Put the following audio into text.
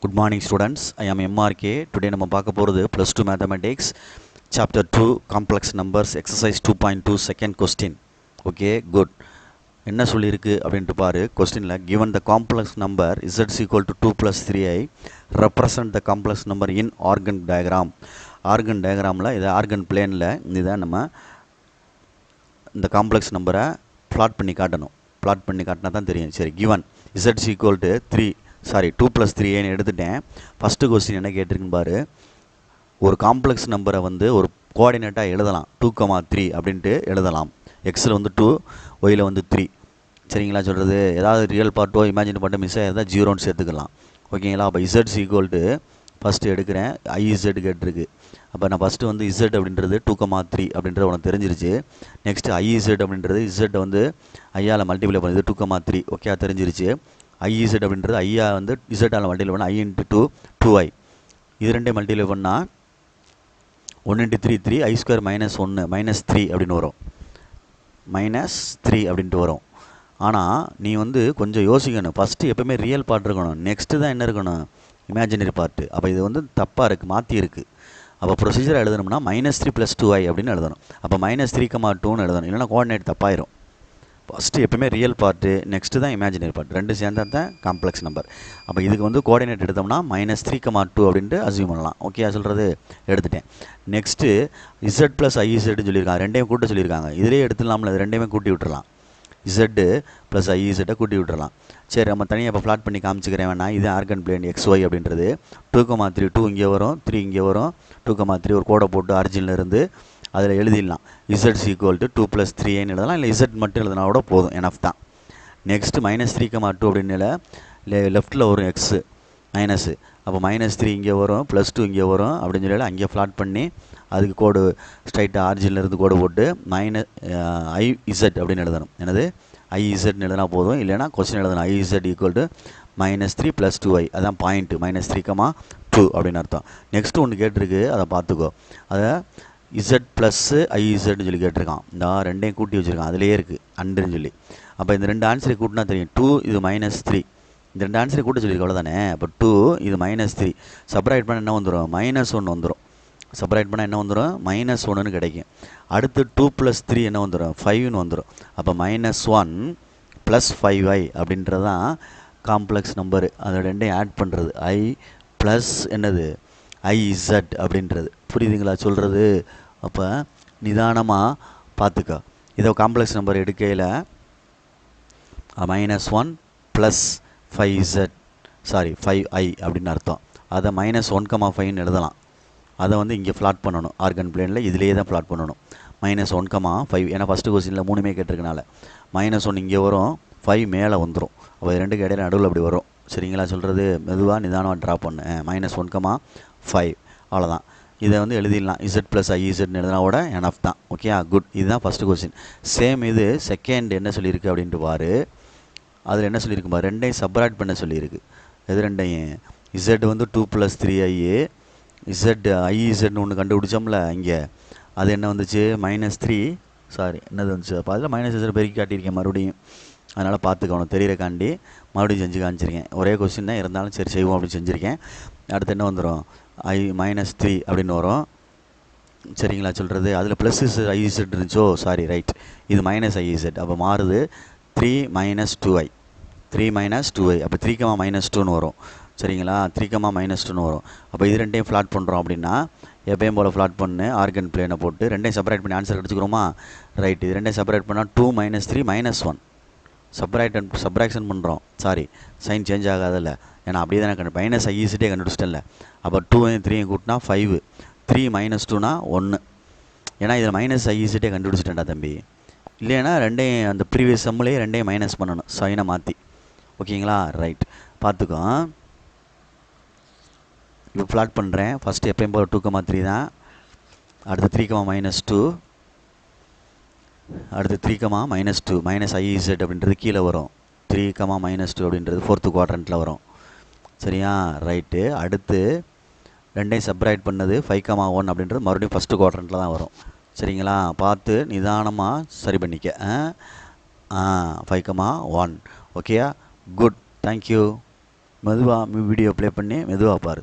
Good morning students, I am MRK. Today நம்ம பார்க்க போகிறது +2 Mathematics Chapter 2 Complex Numbers Exercise 2.2 Second question. Okay, good. என்ன சொல்லியிருக்கு அப்படின்ட்டு பாரு. கொஸ்டினில் given the complex number z is equal to 2 plus 3i represent the complex number in organ diagram. Organ டயக்ராமில் இதை ஆர்கன் பிளேனில் இதை நம்ம இந்த காம்ப்ளெக்ஸ் நம்பரை பிளாட் பண்ணி காட்டணும். பிளாட் பண்ணி காட்டினா தான் தெரியும். சரி, given z is equal to 2 plus 3 எடுத்துட்டேன். ஃபஸ்ட்டு கொஸ்டின் என்ன கேட்டிருக்குன்னு பாரு. ஒரு காம்ப்ளெக்ஸ் நம்பரை வந்து ஒரு கோஆர்டினேட்டாக எழுதலாம். 2,3 அப்படின்ட்டு எழுதலாம். எக்ஸில் வந்து 2, ஒயில் வந்து 3. சரிங்களா சொல்கிறது? ஏதாவது ரியல் பார்ட்டோ இமேஜின் பார்ட்டோ மிஸ் ஆகிருந்தா 0ன்னு சேர்த்துக்கலாம். ஓகேங்களா? அப்போ இசட் ஈக்குவல் டு ஃபஸ்ட்டு எடுக்கிறேன். ஐஇசட் கேட்டிருக்கு. அப்போ நான் ஃபஸ்ட்டு வந்து இசட் அப்படின்றது 2,3 அப்படின்றது உனக்கு தெரிஞ்சிருச்சு. நெக்ஸ்ட்டு ஐஇசட் அப்படின்றது இசட்டை வந்து ஐயால் மல்டிப்ளை பண்ணுது 2,3. ஓகே, தெரிஞ்சிருச்சு. ஐஇசட் அப்படின்றது ஐயா வந்து இசட்டால் மல்டிப்ளை பண்ணால் i × 2 2i. இது ரெண்டே மல்டிப்ளை பண்ணால் 1 × 3 3 i² -1 -3 அப்படின்னு வரும். -3 அப்படின்ட்டு வரும். ஆனால் நீ வந்து கொஞ்சம் யோசிக்கணும். ஃபஸ்ட்டு எப்போவுமே ரியல் பார்ட் இருக்கணும். நெக்ஸ்ட்டு தான் என்ன இருக்கணும்? Imaginary part. அப்போ இது வந்து தப்பாக இருக்குது, மாற்றி இருக்குது. அப்போ ப்ரொசீஜர் எழுதணும்னா -3 + 2i அப்படின்னு எழுதணும். அப்போ -3,2ன்னு எழுதணும். இல்லைனா கோஆர்டினேட் தப்பாயிரும். ஃபஸ்ட்டு எப்போயுமே ரியல் பார்ட்டு, நெக்ஸ்ட்டு தான் இமேஜினரி பார்ட். ரெண்டு சேர்ந்தா தான் காம்ப்ளெக்ஸ் நம்பர். அப்போ இதுக்கு வந்து கோஆர்டினேட் எடுத்தோம்னா -3,2 அப்படின்ட்டு அசியூம் பண்ணலாம். ஓகே சொல்கிறது? எடுத்துட்டேன். நெக்ஸ்ட்டு இசட் + ஐஇசட்னு சொல்லியிருக்காங்க. ரெண்டையும் கூட்ட சொல்லியிருக்காங்க. இதிலே எடுத்துடலாம்ல, இது ரெண்டையுமே கூட்டி விட்டுறலாம். இசட்டு + ஐஇசட்டை கூட்டி விட்டுறலாம். சரி, நம்ம தனியாக இப்போ ஃப்ளாட் பண்ணி காமிச்சிக்கிறேன் வேணா. இது ஆர்கன் பிளேன் XY அப்படின்றது 2,3 2 இங்கே வரும், 3 இங்கே வரும். 2,3 ஒரு கோடை போட்டு ஆரிஜினில் இருந்து அதில் எழுதிடலாம். இசட் ஈக்குவல் டு 2 + 3i எழுதலாம். இல்லை இசட் மட்டும் எழுதினா கூட போதும், எனஃப் தான். நெக்ஸ்ட்டு -3,2 அப்படின்னு லெஃப்ட்டில் வரும் எக்ஸு மைனஸு. அப்போ -3 இங்கே வரும், +2 இங்கே வரும் அப்படின்னு சொல்லி அங்கே ஃப்ளாட் பண்ணி அதுக்கு கோடு ஸ்ட்ரைட்டாக ஆரிஜினில் இருந்து கோடு போட்டு -iz அப்படின்னு எழுதணும். என்னது? ஐஇசட்னு எழுதினா போதும். இல்லைனா கொஸ்டின் எழுதணும். IEZ equal to -3 + 2i. அதான் பாயிண்ட்டு. -3,2 அப்படின்னு அர்த்தம். நெக்ஸ்ட்டு ஒன்று கேட்டிருக்கு, அதை பார்த்துக்கோ. அதை இசட் ப்ளஸ் ஐஇசட்னு சொல்லி கேட்டிருக்கான். இந்த ரெண்டையும் கூட்டி வச்சுருக்கான். அதிலே இருக்குது அண்டுன்னு சொல்லி. அப்போ இந்த ரெண்டு ஆன்சரை கூட்டினா தெரியும். 2 இது -3. இந்த ரெண்டு ஆன்சரை கூட்ட சொல்லியிருக்க அவ்வளோதானே. அப்போ 2 இது -3 சப்ராக்ட் பண்ண என்ன வந்துடும்? -1 வந்துடும். சப்ராக்ட் பண்ணால் என்ன வந்துடும்? -1ன்னு கிடைக்கும். அடுத்து 2 + 3 என்ன வந்துடும்? 5ன்னு வந்துடும். அப்போ -1 + 5i அப்படின்றது தான் காம்ப்ளெக்ஸ் நம்பரு. அதை ரெண்டையும் ஆட் பண்ணுறது. i ப்ளஸ் என்னது? ஐஇசட் அப்படின்றது. புரியுதுங்களா சொல்கிறது? அப்போ நிதானமாக பார்த்துக்க. இதை காம்ப்ளெக்ஸ் நம்பர் எடுக்கையில் -1 + 5i அப்படின்னு அர்த்தம். அதை -1,5ன்னு எழுதலாம். அதை வந்து இங்கே ஃப்ளாட் பண்ணணும். ஆர்கன் பிளேனில் இதிலேயே தான் ஃப்ளாட் பண்ணணும். -1,5. ஏன்னா ஃபஸ்ட்டு கொஸ்டினில் 3மே கேட்டிருக்கனால -1 இங்கே வரும், 5 மேலே வந்துடும். அப்போ இது ரெண்டுக்கு இடையில நடுவில் அப்படி வரும். சரிங்களா சொல்கிறது? மெதுவாக நிதானமாக ட்ரா பண்ணு. -1,5 அவ்வளோதான். இதை வந்து எழுதிடலாம். இசட் + ஐஇசட்னு எழுதினா கூட எனஃப் தான். Okay, good. இதுதான் ஃபஸ்ட்டு கொஸ்டின். சேம் இது செகண்ட் என்ன சொல்லியிருக்கு அப்படின்ட்டு பாரு. அதில் என்ன சொல்லியிருக்கு பாரு. ரெண்டையும் சப்ராக்ட் பண்ண சொல்லியிருக்கு. எது ரெண்டையும்? இசட் வந்து 2 + 3i, இசட் ஐஇசட்னு ஒன்று கண்டுபிடிச்சோம்ல இங்கே. அது என்ன வந்துச்சு? -3 என்னது வந்துச்சு? அப்போ அதில் -z பெருக்கி காட்டியிருக்கேன் மறுபடியும். அதனால் பார்த்துக்கணும், தெரியிறக்காண்டி மறுபடியும் செஞ்சு காமிச்சிருக்கேன். ஒரே கொஸ்டின் தான் இருந்தாலும் சரி செய்வோம் அப்படின்னு செஞ்சுருக்கேன். அடுத்து என்ன வந்துடும்? -3 அப்படின்னு வரும். சரிங்களா சொல்கிறது? அதில் ப்ளஸ் ஐஇசட் இருந்துச்சோ, ரைட். இது -ஐஇசட். அப்போ மாறுது 3 - 2i. 3 - 2i. அப்போ 3, -2ன்னு வரும். சரிங்களா? 3, -2ன்னு வரும். அப்போ இது ரெண்டையும் ஃப்ளாட் பண்ணுறோம் அப்படின்னா எப்பயும் போல் ஃப்ளாட் பண்ணு. ஆர்கன் பிளேனை போட்டு ரெண்டையும் செப்பரேட் பண்ணி ஆன்சர் எடுத்துக்கிறோமா? ரைட். இது ரெண்டையும் செப்பரேட் பண்ணால் 2 - 3 -1. சப்ராக்ஷன் பண்ணுறோம். சைன் சேஞ்ச் ஆகாதில்ல. ஏன்னா அப்படியே தானே -ஐஇசட்டே கண்டுபிடிச்சிட்டேன்ல. அப்போ 2 3 கூட்டினா 5. 3 - 2னா 1. ஏன்னா இதில் -ஐஇசட்டே கண்டுபிடிச்சிட்டேன்டா தம்பி. இல்லைன்னா ரெண்டையும் அந்த ப்ரீவியஸ் சம்முலேயே ரெண்டையும் மைனஸ் பண்ணணும், சைனை மாற்றி. ஓகேங்களா? ரைட். பார்த்துக்கோ. இப்போ ஃப்ளாட் பண்ணுறேன். ஃபஸ்ட்டு எப்பயும் போல் 2,3 தான். அடுத்து 3, -2. அடுத்து 3, -2 -iz அப்படின்றது கீழே வரும். 3, -2 அப்படின்றது 4th குவாட்ரண்ட்டில் வரும். சரியா? ரைட்டு. அடுத்து ரெண்டையும் சப்ராக்ட் பண்ணது 5, 1 அப்படின்றது மறுபடியும் ஃபஸ்ட்டு குவாட்ரண்ட்டில் தான் வரும். சரிங்களா? பார்த்து நிதானமாக சரி பண்ணிக்க. 5, 1. Okay, good. தேங்க்யூ. மெதுவாக வீடியோ ப்ளே பண்ணி மெதுவாக பாரு.